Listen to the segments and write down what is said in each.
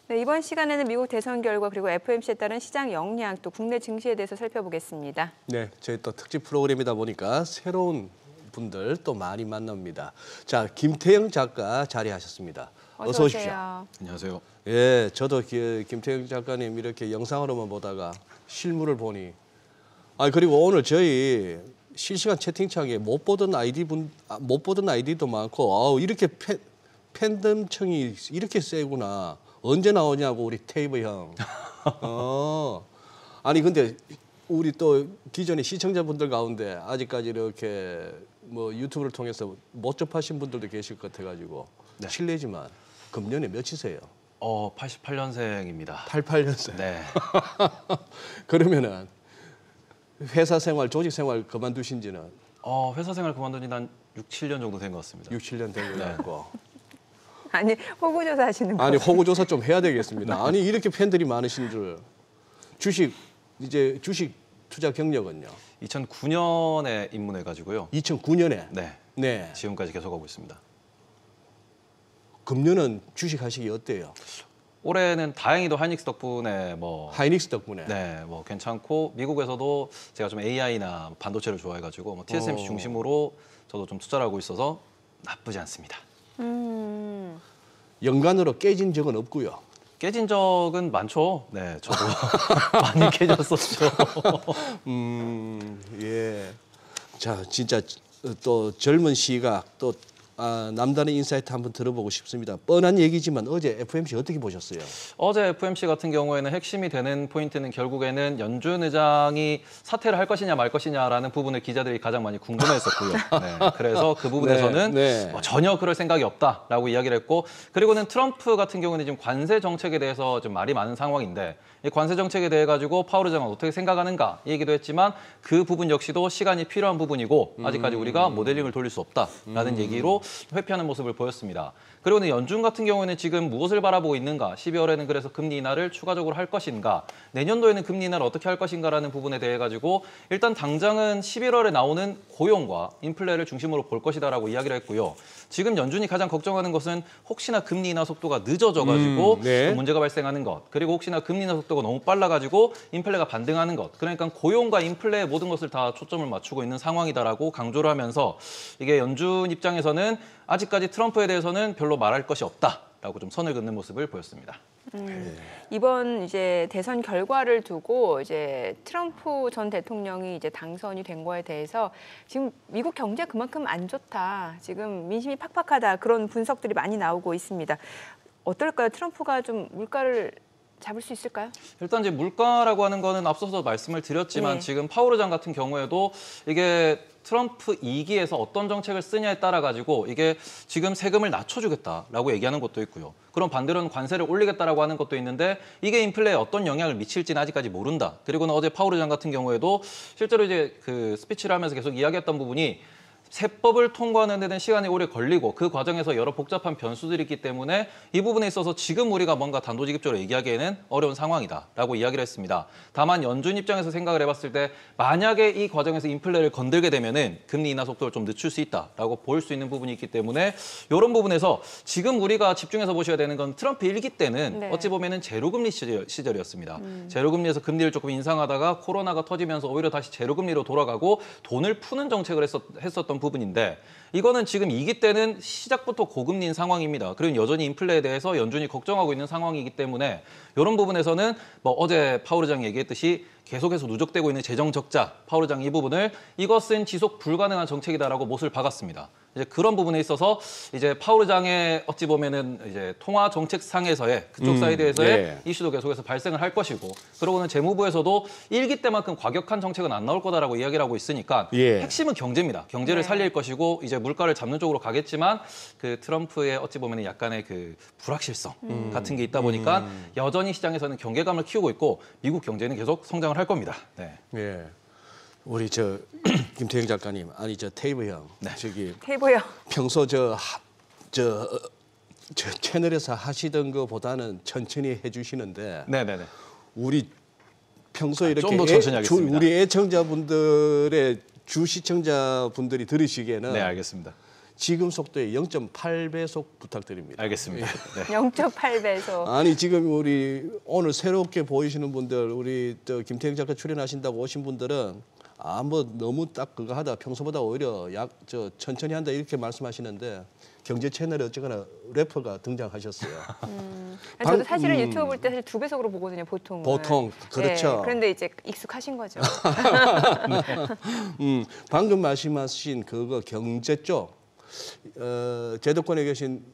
네, 이번 시간에는 미국 대선 결과 그리고 FOMC에 따른 시장 영향 또 국내 증시에 대해서 살펴보겠습니다. 네, 저희 또 특집 프로그램이다 보니까 새로운 분들 또 많이 만납니다. 자, 김태형 작가 자리하셨습니다. 어서 오십시오. 안녕하세요. 예, 저도 김태형 작가님 이렇게 영상으로만 보다가 실물을 보니 그리고 오늘 저희 실시간 채팅창에 못 보던 아이디도 많고 이렇게 팬덤층이 이렇게 세구나. 언제 나오냐고 우리 테이브 형. 아니 근데 우리 또 기존의 시청자분들 가운데 아직까지 이렇게 뭐 유튜브를 통해서 못 접하신 분들도 계실 것 같아가지고 네. 실례지만 금년에 몇이세요? 88년생입니다. 88년생. 네. 그러면은 회사 생활, 조직 생활 그만두신 지는? 회사 생활 그만둔 지는 한 6, 7년 정도 된 것 같습니다. 6, 7년 된 것 같고. 아니 호구조사 하시는 거. 아니 호구조사 좀 해야 되겠습니다. 아니 이렇게 팬들이 많으신 줄. 주식 투자 경력은요? 2009년에 입문해가지고요. 2009년에? 네. 지금까지 계속 하고 있습니다. 금년은 주식 하시기 어때요? 올해는 다행히도 하이닉스 덕분에 하이닉스 덕분에 네, 괜찮고 미국에서도 제가 좀 AI나 반도체를 좋아해가지고 TSMC 중심으로 저도 좀 투자를 하고 있어서 나쁘지 않습니다. 연간으로 깨진 적은 없고요. 깨진 적은 많죠. 네, 저도 많이 깨졌었죠. 예. 자, 진짜 또 젊은 시각 또 남다른 인사이트 한번 들어보고 싶습니다. 뻔한 얘기지만 어제 FOMC 어떻게 보셨어요? 어제 FOMC 같은 경우에는 핵심이 되는 포인트는 결국에는 연준 의장이 사퇴를 할 것이냐 말 것이냐라는 부분을 기자들이 가장 많이 궁금해했었고요. 네, 그래서 그 부분에서는 전혀 그럴 생각이 없다라고 이야기를 했고 그리고는 트럼프 같은 경우는 지금 관세 정책에 대해서 좀 말이 많은 상황인데 이 관세 정책에 대해 가지고 파월 의장은 어떻게 생각하는가 이 얘기도 했지만 그 부분 역시도 시간이 필요한 부분이고 아직까지 우리가 모델링을 돌릴 수 없다라는 얘기로 회피하는 모습을 보였습니다. 그리고는 연준 같은 경우에는 지금 무엇을 바라보고 있는가? 12월에는 그래서 금리 인하를 추가적으로 할 것인가? 내년도에는 금리 인하를 어떻게 할 것인가라는 부분에 대해 가지고 일단 당장은 11월에 나오는 고용과 인플레를 중심으로 볼 것이다라고 이야기를 했고요. 지금 연준이 가장 걱정하는 것은 혹시나 금리 인하 속도가 늦어져 가지고 문제가 발생하는 것. 그리고 혹시나 금리 인하 속도가 너무 빨라 가지고 인플레가 반등하는 것. 그러니까 고용과 인플레 모든 것을 다 초점을 맞추고 있는 상황이다라고 강조를 하면서 이게 연준 입장에서는 아직까지 트럼프에 대해서는 별로 말할 것이 없다라고 좀 선을 긋는 모습을 보였습니다. 이번 이제 대선 결과를 두고 이제 트럼프 전 대통령이 이제 당선이 된 거에 대해서 지금 미국 경제 그만큼 안 좋다, 지금 민심이 팍팍하다 그런 분석들이 많이 나오고 있습니다. 어떨까요? 트럼프가 좀 물가를 잡을 수 있을까요? 일단 이제 물가라고 하는 거는 앞서서 말씀을 드렸지만 지금 파월 의장 같은 경우에도 이게 트럼프 2기에서 어떤 정책을 쓰냐에 따라 가지고 이게 지금 세금을 낮춰주겠다라고 얘기하는 것도 있고요. 그럼 반대로는 관세를 올리겠다라고 하는 것도 있는데 이게 인플레에 어떤 영향을 미칠지는 아직까지 모른다. 그리고는 어제 파월 의장 같은 경우에도 실제로 이제 그 스피치를 하면서 계속 이야기했던 부분이 세법을 통과하는 데는 시간이 오래 걸리고 그 과정에서 여러 복잡한 변수들이 있기 때문에 이 부분에 있어서 지금 우리가 뭔가 단도직입적으로 얘기하기에는 어려운 상황이다라고 이야기를 했습니다. 다만 연준 입장에서 생각을 해봤을 때 만약에 이 과정에서 인플레를 건들게 되면은 금리 인하 속도를 좀 늦출 수 있다라고 볼 수 있는 부분이 있기 때문에 이런 부분에서 지금 우리가 집중해서 보셔야 되는 건 트럼프 1기 때는 어찌 보면은 제로금리 시절이었습니다. 제로금리에서 금리를 조금 인상하다가 코로나가 터지면서 오히려 다시 제로금리로 돌아가고 돈을 푸는 정책을 했었던 부분인데 이거는 지금 2기 때는 시작부터 고금리인 상황입니다. 그리고 여전히 인플레에 대해서 연준이 걱정하고 있는 상황이기 때문에 이런 부분에서는 어제 파월 의장이 얘기했듯이 계속해서 누적되고 있는 재정 적자, 파월 의장 이 부분을 이것은 지속 불가능한 정책이다라고 못을 박았습니다. 이제 그런 부분에 있어서 이제 파월 의장의 어찌 보면은 이제 통화 정책상에서의 그쪽 사이드에서의 이슈도 계속해서 발생을 할 것이고, 그러고는 재무부에서도 1기 때만큼 과격한 정책은 안 나올 거다라고 이야기를 하고 있으니까 핵심은 경제입니다. 경제를 살릴 것이고 이제 물가를 잡는 쪽으로 가겠지만 그 트럼프의 어찌 보면은 약간의 그 불확실성 같은 게 있다 보니까 여전히 시장에서는 경계감을 키우고 있고 미국 경제는 계속 성장을 할 겁니다. 네. 우리 김태형 작가님, 아니 테이브 형, 저기 테이브 형 평소 저 채널에서 하시던 것보다는 천천히 해주시는데, 우리 평소에 이렇게 좀 더 천천히 하겠습니다. 우리 애청자분들의 주 시청자분들이 들으시기에는 네, 알겠습니다. 지금 속도의 0.8배속 부탁드립니다. 알겠습니다. 네. 0.8배속. 아니 지금 우리 오늘 새롭게 보이시는 분들 우리 저 김태형 작가 출연하신다고 오신 분들은 뭐 너무 딱 그거 하다 평소보다 오히려 천천히 한다 이렇게 말씀하시는데 경제 채널에 어쨌거나 래퍼가 등장하셨어요. 저도 사실은 유튜브 볼 때 사실 2배속으로 보거든요, 보통은. 보통 그렇죠. 그런데 이제 익숙하신 거죠. 방금 말씀하신 그거 경제 쪽 제도권에 계신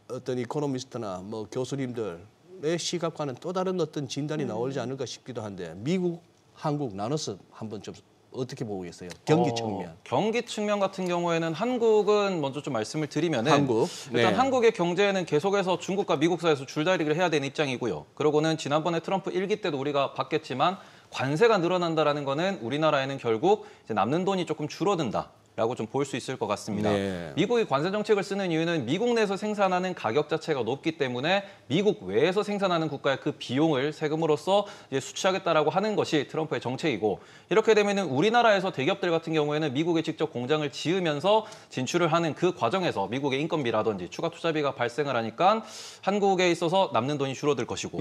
어떤 이코노미스트나 뭐 교수님들의 시각과는 또 다른 어떤 진단이 나오지 않을까 싶기도 한데 미국, 한국 나눠서 한번 좀 어떻게 보고 계세요? 경기 측면. 경기 측면 같은 경우에는 한국은 먼저 좀 말씀을 드리면은 한국. 일단 네. 한국의 경제는 계속해서 중국과 미국 사이에서 줄다리기를 해야 되는 입장이고요. 그러고는 지난번에 트럼프 1기 때도 우리가 봤겠지만 관세가 늘어난다라는 거는 우리나라에는 결국 이제 남는 돈이 조금 줄어든다. 라고 좀 볼 수 있을 것 같습니다. 네. 미국이 관세 정책을 쓰는 이유는 미국 내에서 생산하는 가격 자체가 높기 때문에 미국 외에서 생산하는 국가의 그 비용을 세금으로서 이제 수취하겠다라고 하는 것이 트럼프의 정책이고 이렇게 되면은 우리나라에서 대기업들 같은 경우에는 미국에 직접 공장을 지으면서 진출을 하는 그 과정에서 미국의 인건비라든지 추가 투자비가 발생을 하니까 한국에 있어서 남는 돈이 줄어들 것이고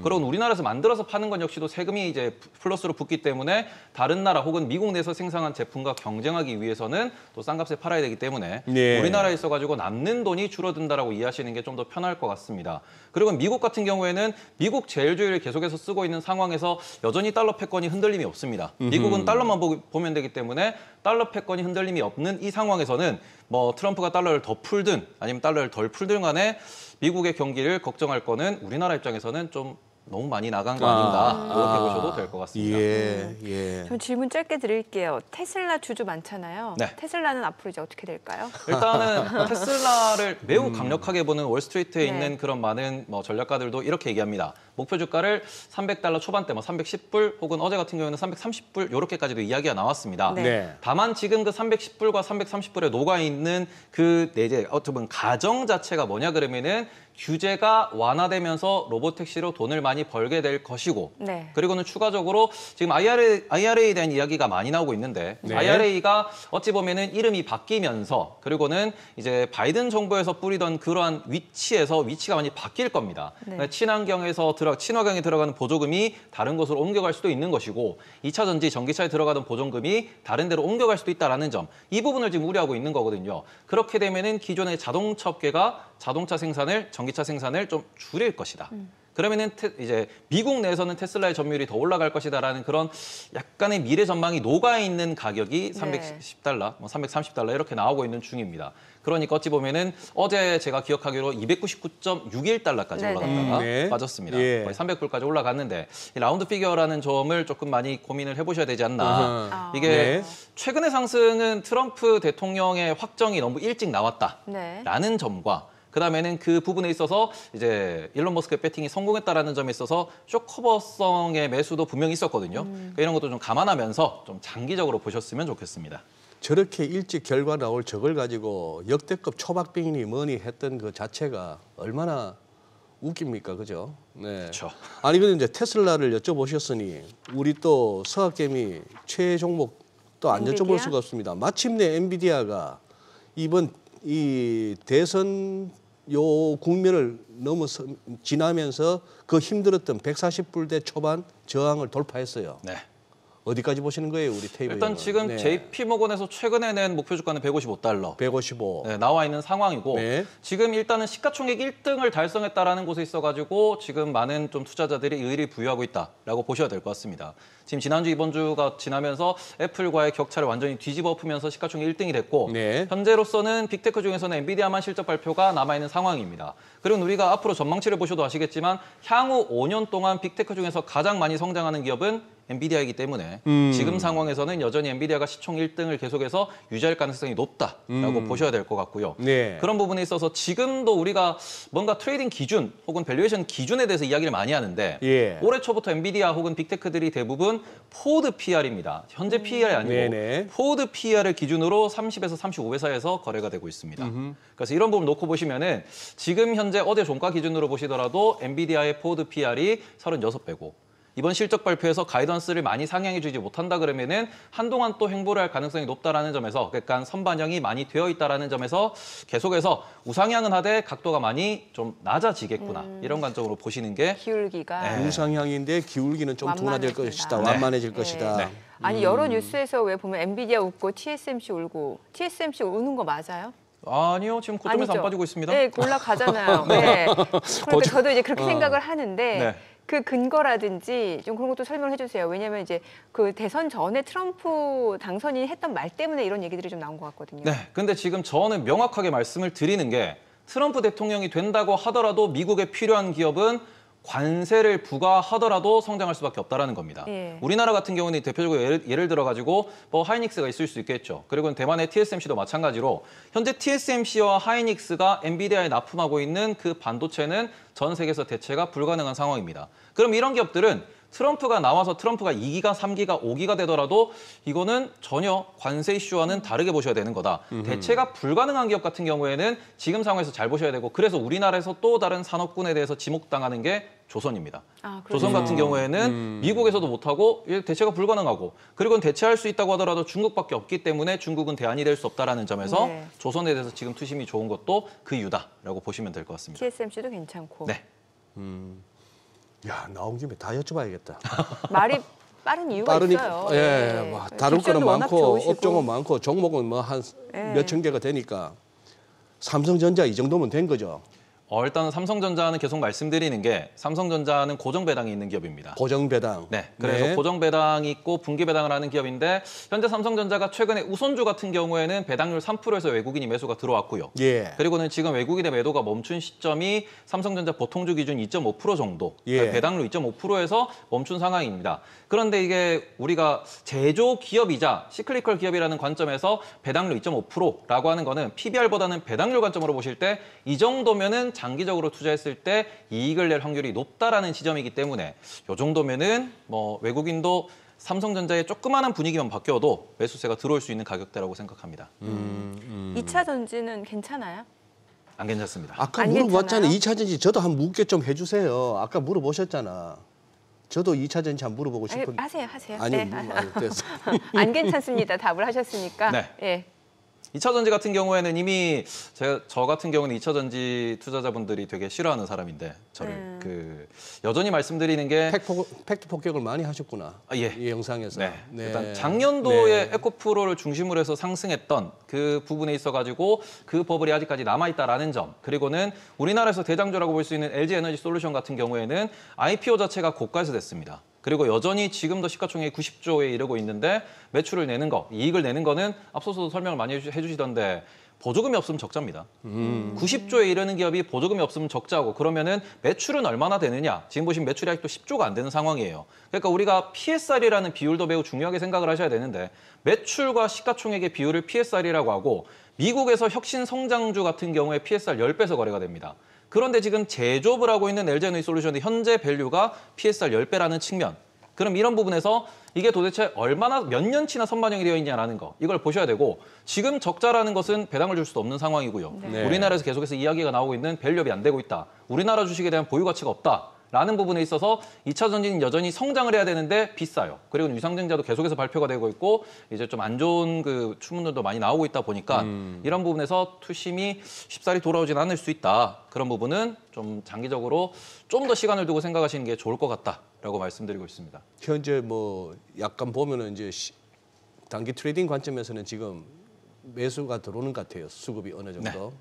그리고 우리나라에서 만들어서 파는 건 역시도 세금이 이제 플러스로 붙기 때문에 다른 나라 혹은 미국 내에서 생산한 제품과 경쟁하기 위해서는 또 싼 값에 팔아야 되기 때문에 네. 우리나라에 있어가지고 남는 돈이 줄어든다라고 이해하시는 게 좀 더 편할 것 같습니다. 그리고 미국 같은 경우에는 미국 제일주의를 계속해서 쓰고 있는 상황에서 여전히 달러 패권이 흔들림이 없습니다. 미국은 달러만 보면 되기 때문에 달러 패권이 흔들림이 없는 이 상황에서는 뭐 트럼프가 달러를 더 풀든 아니면 달러를 덜 풀든 간에 미국의 경기를 걱정할 거는 우리나라 입장에서는 좀 너무 많이 나간 거 아닌가 이렇게 보셔도 될 것 같습니다. 예. 전 질문 짧게 드릴게요. 테슬라 주주 많잖아요. 네. 테슬라는 앞으로 이제 어떻게 될까요? 일단은 테슬라를 매우 강력하게 보는 월스트리트에 네. 있는 그런 많은 뭐 전략가들도 이렇게 얘기합니다. 목표 주가를 $300 초반대, 뭐 310불 혹은 어제 같은 경우에는 330불 이렇게까지도 이야기가 나왔습니다. 네. 다만 지금 그 310불과 330불에 녹아 있는 그 이제 어떻게 보면 가정 자체가 뭐냐 그러면은 규제가 완화되면서 로보택시로 돈을 많이 벌게 될 것이고 네. 그리고는 추가적으로 지금 IRA에 대한 이야기가 많이 나오고 있는데 네. IRA가 어찌 보면은 이름이 바뀌면서 그리고는 이제 바이든 정부에서 뿌리던 그러한 위치가 많이 바뀔 겁니다. 네. 그러니까 친환경에 들어가는 보조금이 다른 곳으로 옮겨갈 수도 있는 것이고 2차 전지, 전기차에 들어가던 보조금이 다른 데로 옮겨갈 수도 있다라는 점, 이 부분을 지금 우려하고 있는 거거든요. 그렇게 되면은 기존의 자동차 업계가 자동차 생산을, 전기차 생산을 좀 줄일 것이다. 그러면은 이제 미국 내에서는 테슬라의 점유율이 더 올라갈 것이다라는 그런 약간의 미래 전망이 녹아 있는 가격이 310달러, 뭐 330달러 이렇게 나오고 있는 중입니다. 그러니까 어찌 보면은 어제 제가 기억하기로 299.61달러까지 네네. 올라갔다가 네. 빠졌습니다. 예. 거의 300불까지 올라갔는데 이 라운드 피겨라는 점을 조금 많이 고민을 해보셔야 되지 않나. 이게 네. 최근의 상승은 트럼프 대통령의 확정이 너무 일찍 네. 나왔다라는 점과 그다음에는 그 부분에 있어서 이제 일론 머스크의 배팅이 성공했다라는 점에 있어서 쇼커버성의 매수도 분명히 있었거든요. 그러니까 이런 것도 좀 감안하면서 좀 장기적으로 보셨으면 좋겠습니다. 저렇게 일찍 결과 나올 저걸 가지고 역대급 초박빙이니 뭐니 했던 그 자체가 얼마나 웃깁니까, 그죠? 네. 그렇죠. 아니 근데 이제 테슬라를 여쭤보셨으니 우리 또 서학개미 최 종목 또 안 여쭤볼 엔비디아? 수가 없습니다. 마침내 엔비디아가 이번 이 대선 요 국면을 지나면서 그 힘들었던 140불대 초반 저항을 돌파했어요. 네. 어디까지 보시는 거예요, 우리 테이블? 일단 지금 JP모건에서 최근에 낸 목표 주가는 155달러. 155. 네, 나와 있는 상황이고 네. 지금 일단은 시가총액 1등을 달성했다라는 곳에 있어가지고 지금 많은 좀 투자자들이 의의를 부여하고 있다라고 보셔야 될 것 같습니다. 지금 지난주 이번 주가 지나면서 애플과의 격차를 완전히 뒤집어 엎으면서 시가총액 1등이 됐고 네. 현재로서는 빅테크 중에서는 엔비디아만 실적 발표가 남아있는 상황입니다. 그리고 우리가 앞으로 전망치를 보셔도 아시겠지만 향후 5년 동안 빅테크 중에서 가장 많이 성장하는 기업은 엔비디아이기 때문에 지금 상황에서는 여전히 엔비디아가 시총 1등을 계속해서 유지할 가능성이 높다라고 보셔야 될 것 같고요. 네. 그런 부분에 있어서 지금도 우리가 뭔가 트레이딩 기준 혹은 밸류에이션 기준에 대해서 이야기를 많이 하는데 예. 올해 초부터 엔비디아 혹은 빅테크들이 대부분 포워드 PR입니다. 현재 PR이 아니고 네네. 포워드 PR을 기준으로 30에서 35배 사이에서 거래가 되고 있습니다. 그래서 이런 부분 놓고 보시면은 지금 현재 어제 종가 기준으로 보시더라도 엔비디아의 포워드 PR이 36배고 이번 실적 발표에서 가이던스를 많이 상향해 주지 못한다 그러면은 한동안 또 횡보를 할 가능성이 높다라는 점에서 그러니까 선반영이 많이 되어 있다라는 점에서 계속해서 우상향은 하되 각도가 많이 좀 낮아지겠구나. 이런 관점으로 보시는 게 기울기가 우상향인데 기울기는 좀 둔화될 것이다. 네. 완만해질 것이다. 네. 아니 여러 뉴스에서 왜 보면 엔비디아 웃고 TSMC 울고 TSMC 우는 거 맞아요? 아니요, 지금 고점에서 안 아니죠? 빠지고 있습니다. 네, 올라가잖아요. 네. 그러니까 저도 이제 그렇게 생각을 하는데 네. 그 근거라든지 좀 그런 것도 설명을 해주세요. 왜냐하면 이제 그 대선 전에 트럼프 당선인이 했던 말 때문에 이런 얘기들이 좀 나온 것 같거든요. 네, 근데 지금 저는 명확하게 말씀을 드리는 게 트럼프 대통령이 된다고 하더라도 미국에 필요한 기업은 관세를 부과하더라도 성장할 수밖에 없다라는 겁니다. 예. 우리나라 같은 경우는 대표적으로 예를 들어가지고 뭐 하이닉스가 있을 수 있겠죠. 그리고 대만의 TSMC도 마찬가지로 현재 TSMC와 하이닉스가 엔비디아에 납품하고 있는 그 반도체는 전 세계에서 대체가 불가능한 상황입니다. 그럼 이런 기업들은 트럼프가 나와서 트럼프가 2기가, 3기가, 5기가 되더라도 이거는 전혀 관세 이슈와는 다르게 보셔야 되는 거다. 대체가 불가능한 기업 같은 경우에는 지금 상황에서 잘 보셔야 되고 그래서 우리나라에서 또 다른 산업군에 대해서 지목당하는 게 조선입니다. 조선 같은 경우에는 미국에서도 못하고 대체가 불가능하고 그리고 대체할 수 있다고 하더라도 중국밖에 없기 때문에 중국은 대안이 될 수 없다라는 점에서 네. 조선에 대해서 지금 투심이 좋은 것도 그 이유다라고 보시면 될 것 같습니다. TSMC도 괜찮고. 네. 야, 나온 김에 다 여쭤봐야겠다. 말이 빠른 이유가 있어요. 예, 네. 뭐 다룰 거는 딕션도 워낙 많고 좋으시고. 업종은 많고 종목은 뭐 한 예. 몇천 개가 되니까 삼성전자 이 정도면 된 거죠. 일단 삼성전자는 계속 말씀드리는 게 삼성전자는 고정 배당이 있는 기업입니다. 고정 배당. 네, 그래서 네. 고정 배당이 있고 분기 배당을 하는 기업인데 현재 삼성전자가 최근에 우선주 같은 경우에는 배당률 3%에서 외국인이 매수가 들어왔고요. 예. 그리고는 지금 외국인의 매도가 멈춘 시점이 삼성전자 보통주 기준 2.5% 정도, 예. 그러니까 배당률 2.5%에서 멈춘 상황입니다. 그런데 이게 우리가 제조 기업이자 시클리컬 기업이라는 관점에서 배당률 2.5%라고 하는 거는 PBR보다는 배당률 관점으로 보실 때 이 정도면은 장기적으로 투자했을 때 이익을 낼 확률이 높다라는 지점이기 때문에 이 정도면은 뭐 외국인도 삼성전자의 조그마한 분위기만 바뀌어도 매수세가 들어올 수 있는 가격대라고 생각합니다. 2차 전지는 괜찮아요? 안 괜찮습니다. 아까 안 물어봤잖아요. 괜찮아요? 2차 전지 저도 한 묻게 좀 해주세요. 아까 물어보셨잖아. 저도 2차 전지 한번 물어보고 아니, 싶은데. 하세요. 아니요, 네. 됐어. 안 괜찮습니다. 답을 하셨으니까. 네. 예. 2차 전지 같은 경우에는 이미 저 같은 경우는 2차 전지 투자자분들이 되게 싫어하는 사람인데 저를 여전히 말씀드리는 게 팩트 폭격을 많이 하셨구나. 예. 이 영상에서. 네. 네. 일단 작년도에 네. 에코프로를 중심으로 해서 상승했던 그 부분에 있어가지고 그 버블이 아직까지 남아있다라는 점. 그리고는 우리나라에서 대장주라고 볼 수 있는 LG 에너지 솔루션 같은 경우에는 IPO 자체가 고가에서 됐습니다. 그리고 여전히 지금도 시가총액이 90조에 이르고 있는데 매출을 내는 거, 이익을 내는 거는 앞서서도 설명을 많이 해주시던데 보조금이 없으면 적자입니다. 90조에 이르는 기업이 보조금이 없으면 적자고 그러면은 매출은 얼마나 되느냐? 지금 보시면 매출이 아직도 10조가 안 되는 상황이에요. 그러니까 우리가 PSR이라는 비율도 매우 중요하게 생각을 하셔야 되는데 매출과 시가총액의 비율을 PSR이라고 하고 미국에서 혁신 성장주 같은 경우에 PSR 10배에서 거래가 됩니다. 그런데 지금 제조업을 하고 있는 LG 에너지 솔루션의 현재 밸류가 PSR 10배라는 측면. 그럼 이런 부분에서 이게 도대체 얼마나 몇 년치나 선반영이 되어 있냐라는 거 이걸 보셔야 되고 지금 적자라는 것은 배당을 줄 수도 없는 상황이고요. 네. 우리나라에서 계속해서 이야기가 나오고 있는 밸류업이 안 되고 있다. 우리나라 주식에 대한 보유 가치가 없다. 라는 부분에 있어서 2차 전지는 여전히 성장을 해야 되는데 비싸요. 그리고 유상증자도 계속해서 발표가 되고 있고 이제 좀 안 좋은 그 추문들도 많이 나오고 있다 보니까 이런 부분에서 투심이 쉽사리 돌아오진 않을 수 있다. 그런 부분은 좀 장기적으로 좀 더 시간을 두고 생각하시는 게 좋을 것 같다라고 말씀드리고 있습니다. 현재 뭐 약간 보면은 이제 단기 트레이딩 관점에서는 지금 매수가 들어오는 것 같아요. 수급이 어느 정도.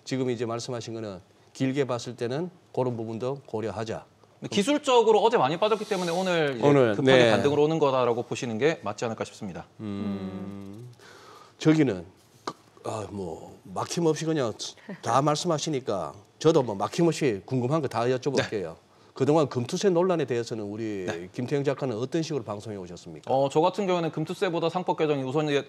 지금 이제 말씀하신 거는 길게 봤을 때는 그런 부분도 고려하자. 기술적으로 어제 많이 빠졌기 때문에 오늘 급하게 네. 반등으로 오는 거다라고 보시는 게 맞지 않을까 싶습니다. 저기는 뭐 막힘없이 그냥 다 말씀하시니까 저도 뭐 막힘없이 궁금한 거 다 여쭤볼게요. 그동안 금투세 논란에 대해서는 우리 김태형 작가는 어떤 식으로 방송해 오셨습니까? 저 같은 경우는 금투세보다 상법 개정이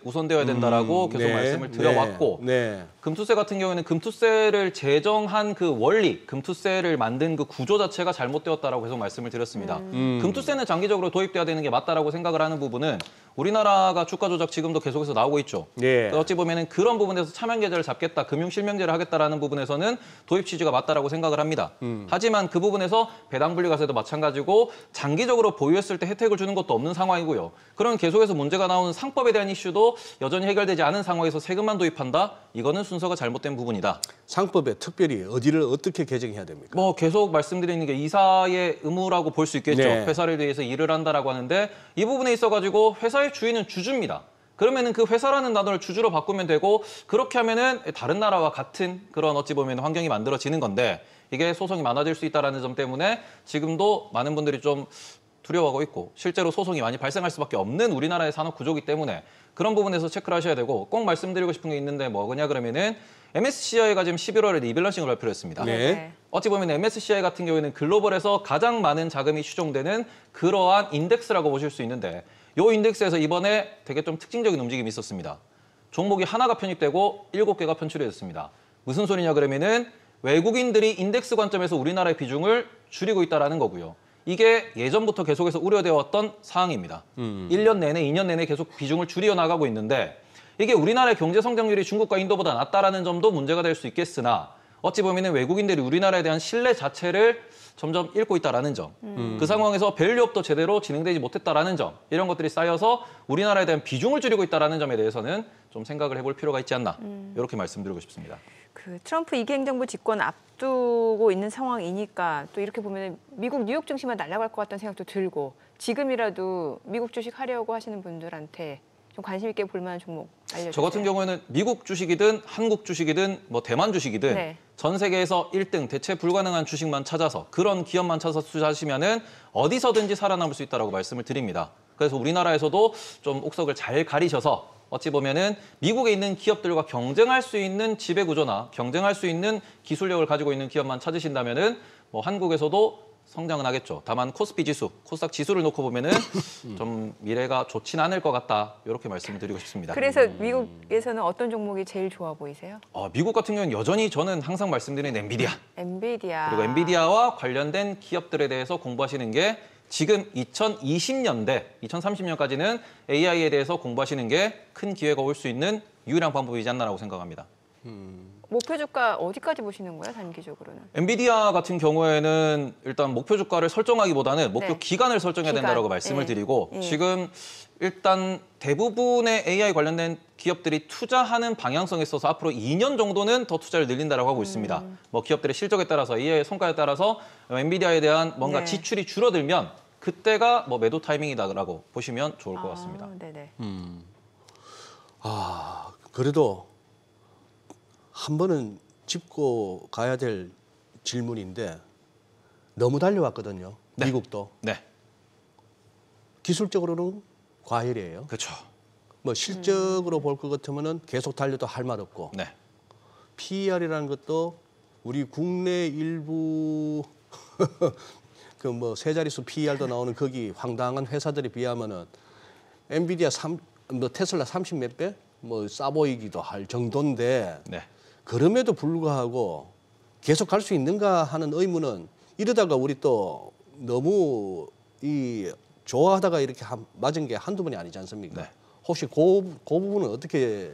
우선되어야 된다라고 계속 네, 말씀을 드려왔고 네. 금투세 같은 경우에는 금투세를 제정한 그 원리, 금투세를 만든 그 구조 자체가 잘못되었다라고 계속 말씀을 드렸습니다. 금투세는 장기적으로 도입돼야 되는 게 맞다라고 생각을 하는 부분은 우리나라가 주가 조작 지금도 계속해서 나오고 있죠. 예. 어찌 보면은 그런 부분에서 차명 계좌를 잡겠다, 금융 실명제를 하겠다라는 부분에서는 도입 취지가 맞다라고 생각을 합니다. 하지만 그 부분에서 배당 분리과세도 마찬가지고 장기적으로 보유했을 때 혜택을 주는 것도 없는 상황이고요. 그러면 계속해서 문제가 나오는 상법에 대한 이슈도 여전히 해결되지 않은 상황에서 세금만 도입한다? 이거는 순서가 잘못된 부분이다. 상법에 특별히 어디를 어떻게 개정해야 됩니까? 뭐 계속 말씀드리는 게 이사의 의무라고 볼 수 있겠죠. 네. 회사를 위해서 일을 한다라고 하는데 이 부분에 있어가지고 회사의 주인은 주주입니다. 그러면은 그 회사라는 단어를 주주로 바꾸면 되고 그렇게 하면은 다른 나라와 같은 그런 어찌 보면 환경이 만들어지는 건데 이게 소송이 많아질 수 있다는 점 때문에 지금도 많은 분들이 좀 두려워하고 있고 실제로 소송이 많이 발생할 수밖에 없는 우리나라의 산업 구조이기 때문에 그런 부분에서 체크를 하셔야 되고 꼭 말씀드리고 싶은 게 있는데 뭐냐 그러면은 MSCI가 지금 11월에 리밸런싱을 발표를 했습니다. 네. 어찌 보면 MSCI 같은 경우에는 글로벌에서 가장 많은 자금이 추종되는 그러한 인덱스라고 보실 수 있는데 이 인덱스에서 이번에 되게 좀 특징적인 움직임이 있었습니다. 종목이 하나가 편입되고 7개가 편출이 됐습니다. 무슨 소리냐 그러면은 외국인들이 인덱스 관점에서 우리나라의 비중을 줄이고 있다는 거고요. 이게 예전부터 계속해서 우려되어 왔던 사항입니다. 1년 내내, 2년 내내 계속 비중을 줄여 나가고 있는데 이게 우리나라의 경제 성장률이 중국과 인도보다 낮다라는 점도 문제가 될 수 있겠으나 어찌 보면 외국인들이 우리나라에 대한 신뢰 자체를 점점 잃고 있다라는 점. 그 상황에서 밸류업도 제대로 진행되지 못했다라는 점. 이런 것들이 쌓여서 우리나라에 대한 비중을 줄이고 있다라는 점에 대해서는 좀 생각을 해볼 필요가 있지 않나. 이렇게 말씀드리고 싶습니다. 그 트럼프 2기 행정부 집권 앞두고 있는 상황이니까 또 이렇게 보면 미국 뉴욕 증시만 날아갈 것 같다는 생각도 들고 지금이라도 미국 주식 하려고 하시는 분들한테 좀 관심 있게 볼 만한 종목 알려주세요. 저 같은 경우에는 미국 주식이든 한국 주식이든 뭐 대만 주식이든 네. 전 세계에서 1등 대체 불가능한 주식만 찾아서 그런 기업만 찾아서 투자하시면은 어디서든지 살아남을 수 있다라고 말씀을 드립니다. 그래서 우리나라에서도 좀 옥석을 잘 가리셔서 어찌 보면은 미국에 있는 기업들과 경쟁할 수 있는 지배 구조나 경쟁할 수 있는 기술력을 가지고 있는 기업만 찾으신다면은 뭐 한국에서도 성장은 하겠죠. 다만 코스피 지수, 코스닥 지수를 놓고 보면은 좀 미래가 좋진 않을 것 같다. 이렇게 말씀을 드리고 싶습니다. 그래서 미국에서는 어떤 종목이 제일 좋아 보이세요? 미국 같은 경우는 여전히 저는 항상 말씀드리는 엔비디아. 엔비디아. 그리고 엔비디아와 관련된 기업들에 대해서 공부하시는 게 지금 2020년대, 2030년까지는 AI에 대해서 공부하시는 게 큰 기회가 올 수 있는 유일한 방법이지 않나라고 생각합니다. 목표 주가 어디까지 보시는 거예요, 단기적으로는? 엔비디아 같은 경우에는 일단 목표 주가를 설정하기보다는 목표 네. 기간을 설정해야 기간. 된다고 말씀을 예. 드리고 예. 지금 일단 대부분의 AI 관련된 기업들이 투자하는 방향성에 있어서 앞으로 2년 정도는 더 투자를 늘린다고 하고 있습니다. 뭐 기업들의 실적에 따라서 AI의 성과에 따라서 엔비디아에 대한 뭔가 네. 지출이 줄어들면 그때가 뭐 매도 타이밍이다라고 보시면 좋을 것 같습니다. 네네. 그래도 한 번은 짚고 가야 될 질문인데 너무 달려왔거든요. 네. 미국도. 네, 기술적으로는 과열이에요. 그렇죠. 뭐 실적으로 볼 것 같으면은 계속 달려도 할 말 없고 네, PER이라는 것도 우리 국내 일부 그 뭐 세 자릿수 PER도 나오는 거기 황당한 회사들에 비하면은 엔비디아 뭐 테슬라 30 몇 배 뭐 싸 보이기도 할 정도인데 네. 그럼에도 불구하고 계속 갈 수 있는가 하는 의문은 이러다가 우리 또 너무 이 좋아하다가 이렇게 맞은 게 한두 번이 아니지 않습니까? 네. 혹시 그 부분은 어떻게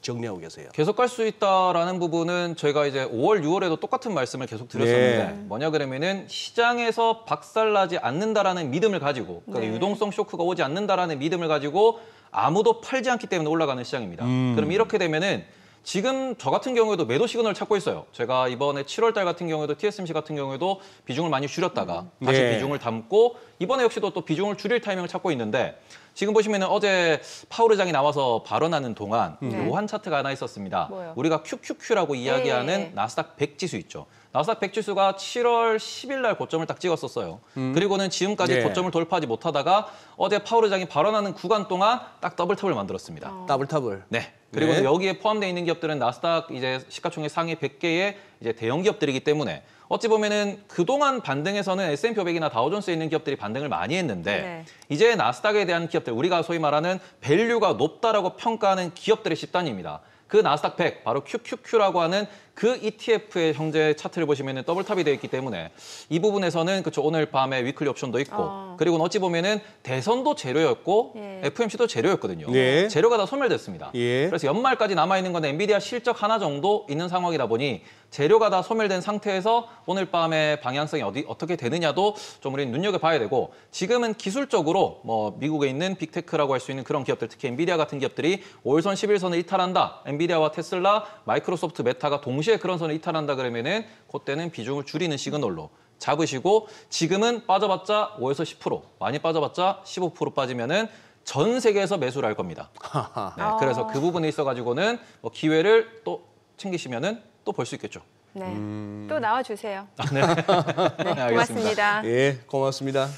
정리하고 계세요? 계속 갈 수 있다라는 부분은 저희가 이제 5월, 6월에도 똑같은 말씀을 계속 드렸었는데 네. 뭐냐 그러면은 시장에서 박살나지 않는다라는 믿음을 가지고 그러니까 네. 유동성 쇼크가 오지 않는다라는 믿음을 가지고 아무도 팔지 않기 때문에 올라가는 시장입니다. 그럼 이렇게 되면은 지금 저 같은 경우에도 매도 시그널을 찾고 있어요. 제가 이번에 7월 달 같은 경우에도 TSMC 같은 경우에도 비중을 많이 줄였다가 다시 네. 비중을 담고 이번에 역시도 또 비중을 줄일 타이밍을 찾고 있는데 지금 보시면은 어제 파월 의장이 나와서 발언하는 동안 네. 묘한 차트가 하나 있었습니다. 뭐요? 우리가 QQQ라고 이야기하는 네. 나스닥 100 지수 있죠. 나스닥 100 지수가 7월 10일 날 고점을 딱 찍었었어요. 그리고는 지금까지 네. 고점을 돌파하지 못하다가 어제 파월 의장이 발언하는 구간 동안 딱 더블탑을 만들었습니다. 더블탑을. 네. 그리고 네. 여기에 포함되어 있는 기업들은 나스닥 이제 시가총액 상위 100개의 이제 대형 기업들이기 때문에 어찌 보면은 그동안 반등에서는 S&P 500이나 다우존스에 있는 기업들이 반등을 많이 했는데 네. 이제 나스닥에 대한 기업들 우리가 소위 말하는 밸류가 높다라고 평가하는 기업들의 집단입니다. 그 나스닥 100 바로 QQQ라고 하는 그 ETF의 현재 차트를 보시면은 더블탑이 되어 있기 때문에 이 부분에서는 그쵸 오늘 밤에 위클리 옵션도 있고 그리고 어찌 보면은 대선도 재료였고 예. FMC도 재료였거든요. 네. 재료가 다 소멸됐습니다. 예. 그래서 연말까지 남아 있는 건 엔비디아 실적 하나 정도 있는 상황이다 보니 재료가 다 소멸된 상태에서 오늘 밤에 방향성이 어떻게 되느냐도 좀 우리는 눈여겨봐야 되고 지금은 기술적으로 뭐 미국에 있는 빅테크라고 할 수 있는 그런 기업들 특히 엔비디아 같은 기업들이 5일선, 11선을 이탈한다. 엔비디아와 테슬라, 마이크로소프트, 메타가 동시에 그런 선을 이탈한다 그러면은 그때는 비중을 줄이는 시그널로 잡으시고 지금은 빠져봤자 5에서 10%, 많이 빠져봤자 15% 빠지면은 전 세계에서 매수를 할 겁니다. 네, 그래서 그 부분에 있어가지고는 뭐 기회를 또 챙기시면은 또 볼 수 있겠죠. 네. 또 나와 주세요. 네, 네, 고맙습니다. 예, 고맙습니다.